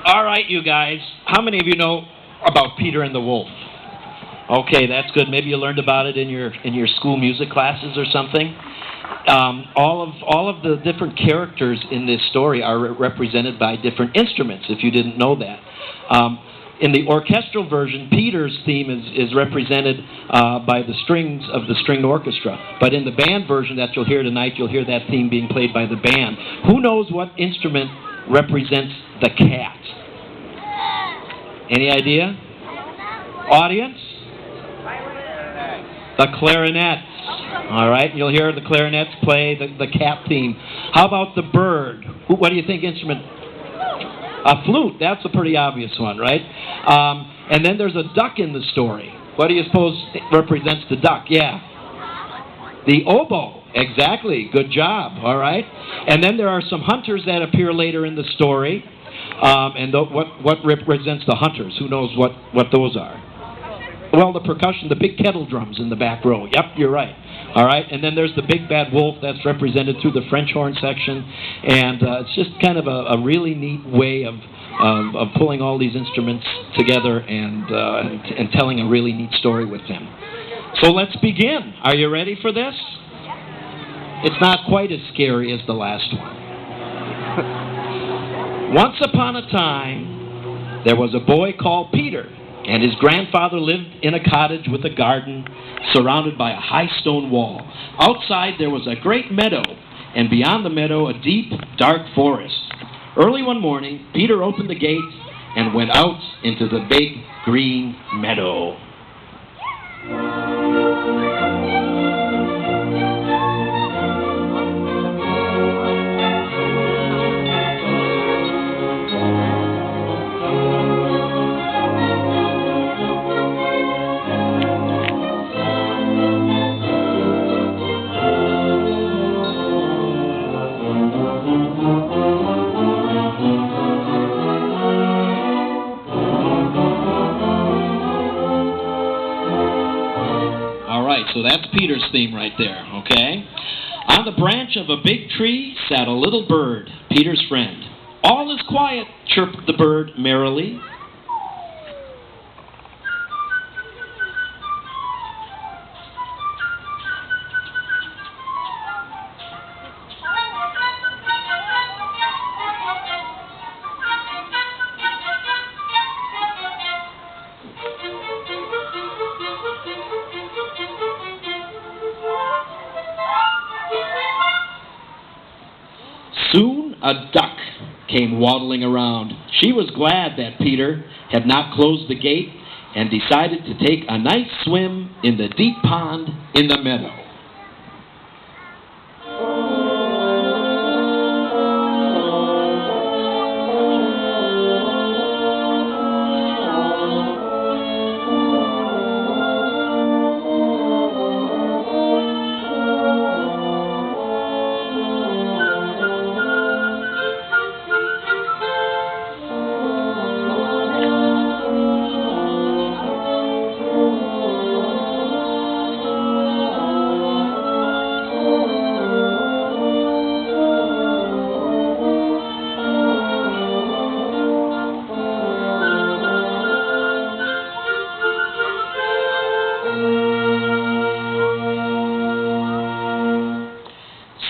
All right, you guys. How many of you know about Peter and the Wolf? Okay, that's good. Maybe you learned about it in your school music classes or something. All of the different characters in this story are represented by different instruments. If you didn't know that, in the orchestral version, Peter's theme is represented by the strings of the stringed orchestra. But in the band version that you'll hear tonight, you'll hear that theme being played by the band. Who knows what instrument represents the cat? Any idea? Audience? The clarinet. All right, you'll hear the clarinets play the cat theme. How about the bird? What do you think instrument? A flute. That's a pretty obvious one, right? And then there's a duck in the story. What do you suppose represents the duck? Yeah. The oboe. Exactly. Good job. All right. And then there are some hunters that appear later in the story. And what represents the hunters? Who knows what those are? Well, the percussion, the big kettle drums in the back row. Yep, you're right. All right, and then there's the big bad wolf that's represented through the French horn section, and it's just kind of a really neat way of pulling all these instruments together and telling a really neat story with them. So let's begin. Are you ready for this? It's not quite as scary as the last one. Once upon a time, there was a boy called Peter, and his grandfather lived in a cottage with a garden surrounded by a high stone wall. Outside there was a great meadow, and beyond the meadow a deep, dark forest. Early one morning, Peter opened the gate and went out into the big green meadow. So that's Peter's theme right there, okay? On the branch of a big tree sat a little bird, Peter's friend. All is quiet, chirped the bird merrily. Soon a duck came waddling around. She was glad that Peter had not closed the gate and decided to take a nice swim in the deep pond in the meadow.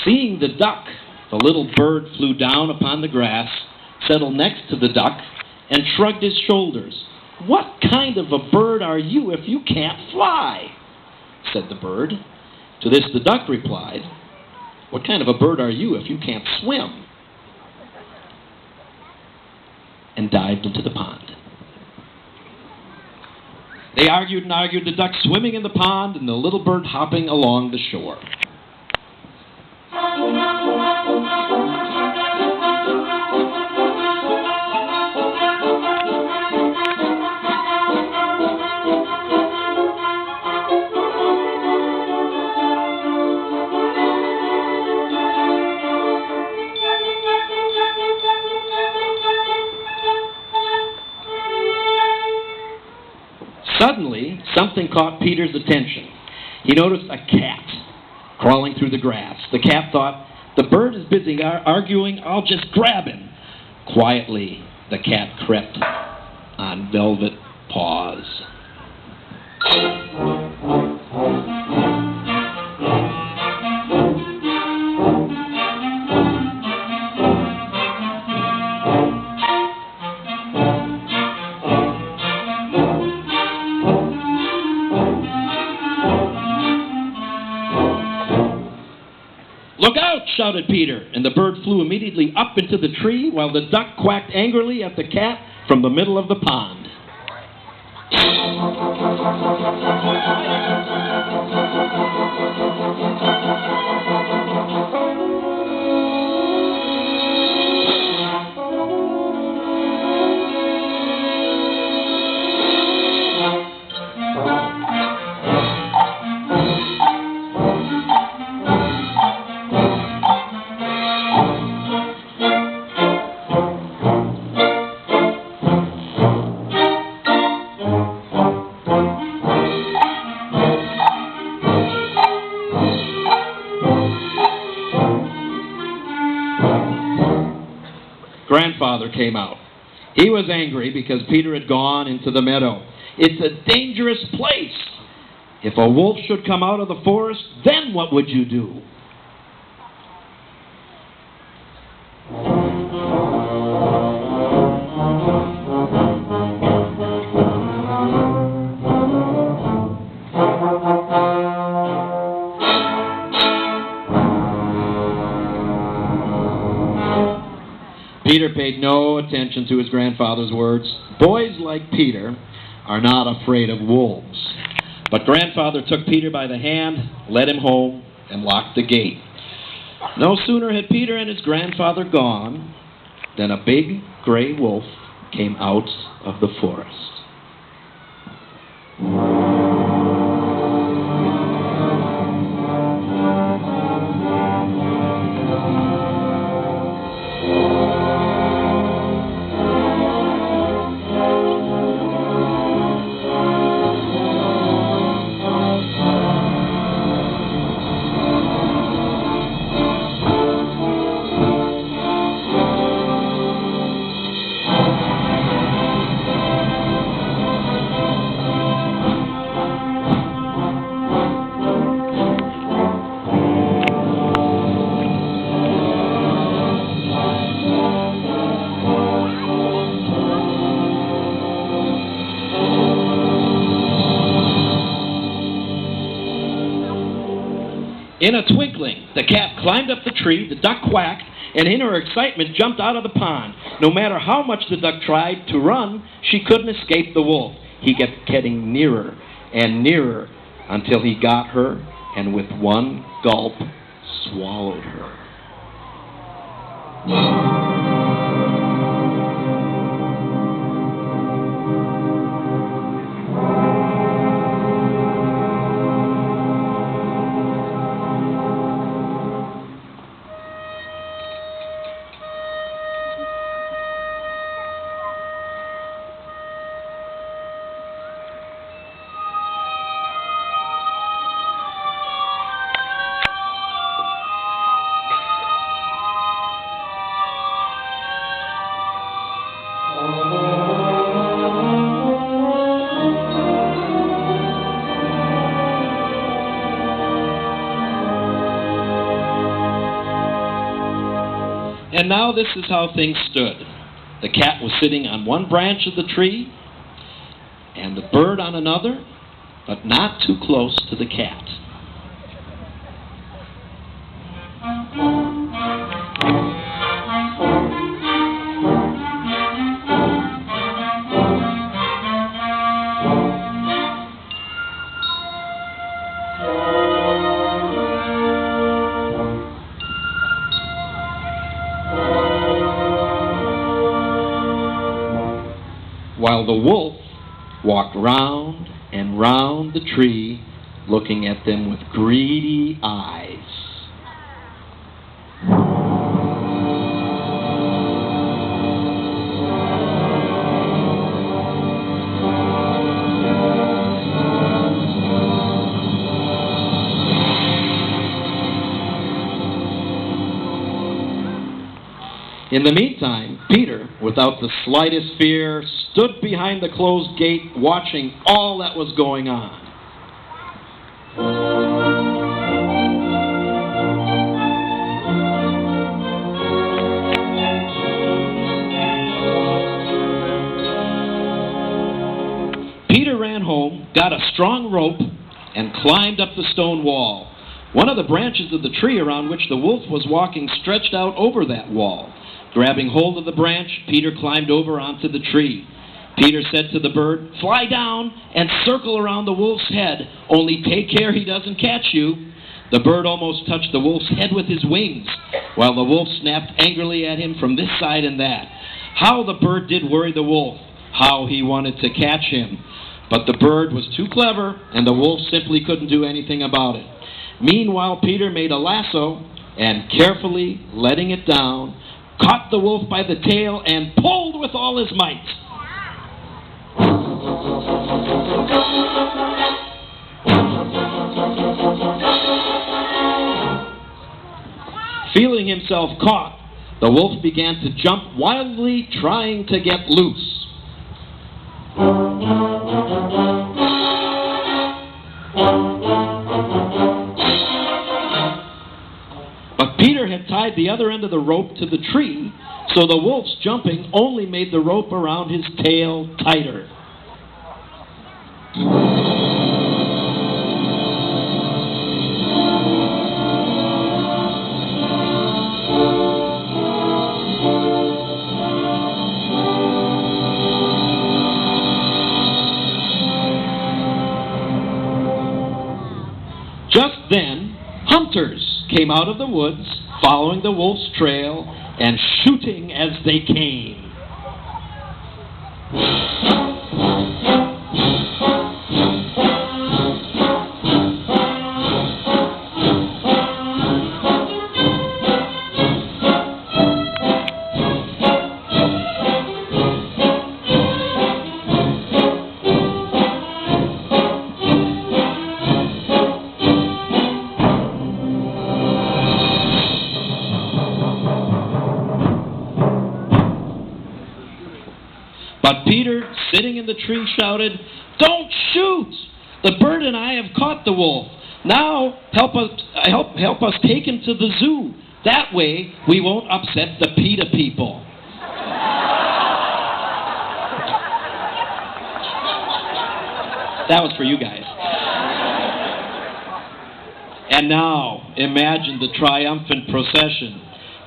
Seeing the duck, the little bird flew down upon the grass, settled next to the duck, and shrugged his shoulders. "What kind of a bird are you if you can't fly?" said the bird. To this the duck replied, "What kind of a bird are you if you can't swim?" and dived into the pond. They argued and argued, the duck swimming in the pond and the little bird hopping along the shore. Suddenly, something caught Peter's attention. He noticed a cat crawling through the grass. The cat thought, "The bird is busy arguing, I'll just grab him." Quietly, the cat crept on velvet paws. "Look out!" shouted Peter, and the bird flew immediately up into the tree while the duck quacked angrily at the cat from the middle of the pond. Grandfather came out. He was angry because Peter had gone into the meadow. "It's a dangerous place. If a wolf should come out of the forest, then what would you do?" Peter paid no attention to his grandfather's words. Boys like Peter are not afraid of wolves. But Grandfather took Peter by the hand, led him home, and locked the gate. No sooner had Peter and his grandfather gone than a big gray wolf came out of the forest. In a twinkling, the cat climbed up the tree, the duck quacked, and in her excitement jumped out of the pond. No matter how much the duck tried to run, she couldn't escape the wolf. He kept getting nearer and nearer until he got her, and with one gulp, swallowed her. And now this is how things stood. The cat was sitting on one branch of the tree, and the bird on another, but not too close to the cat. While the wolf walked round and round the tree, looking at them with greedy eyes. In the meantime, Peter, without the slightest fear, stood behind the closed gate watching all that was going on. Peter ran home, got a strong rope, and climbed up the stone wall. One of the branches of the tree around which the wolf was walking stretched out over that wall. Grabbing hold of the branch, Peter climbed over onto the tree. Peter said to the bird, "Fly down and circle around the wolf's head, only take care he doesn't catch you." The bird almost touched the wolf's head with his wings, while the wolf snapped angrily at him from this side and that. How the bird did worry the wolf! How he wanted to catch him! But the bird was too clever, and the wolf simply couldn't do anything about it. Meanwhile, Peter made a lasso, and carefully letting it down, caught the wolf by the tail and pulled with all his might. Feeling himself caught, the wolf began to jump wildly, trying to get loose. But Peter had tied the other end of the rope to the tree, so the wolf's jumping only made the rope around his tail tighter. Just then, hunters came out of the woods, following the wolf's trail and shooting as they came. But Peter, sitting in the tree, shouted, "Don't shoot! The bird and I have caught the wolf. Now help us take him to the zoo. That way we won't upset the PETA people." That was for you guys. And now, imagine the triumphant procession.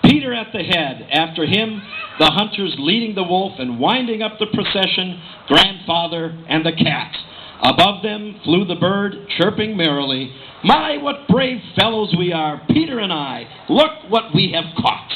Peter at the head, after him, the hunters leading the wolf, and winding up the procession, Grandfather and the cat. Above them flew the bird, chirping merrily, "My, what brave fellows we are, Peter and I! Look what we have caught!"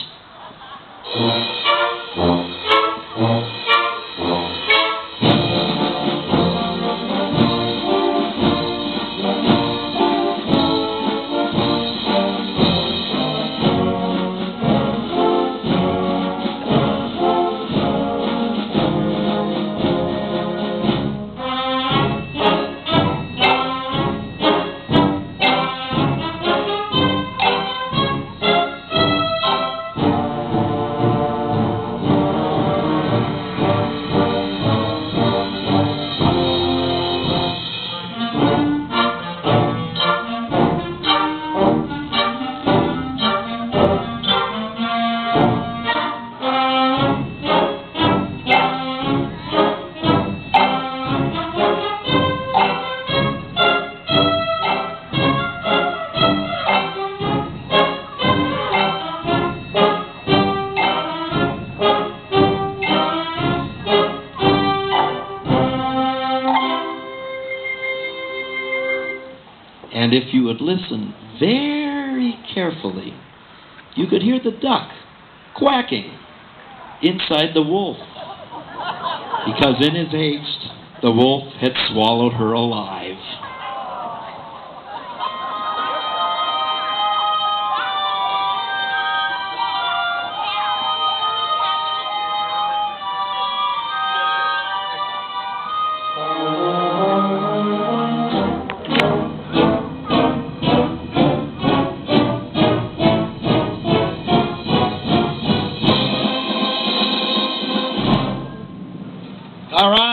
And if you would listen very carefully, you could hear the duck quacking inside the wolf, because in his haste, the wolf had swallowed her alive. All right.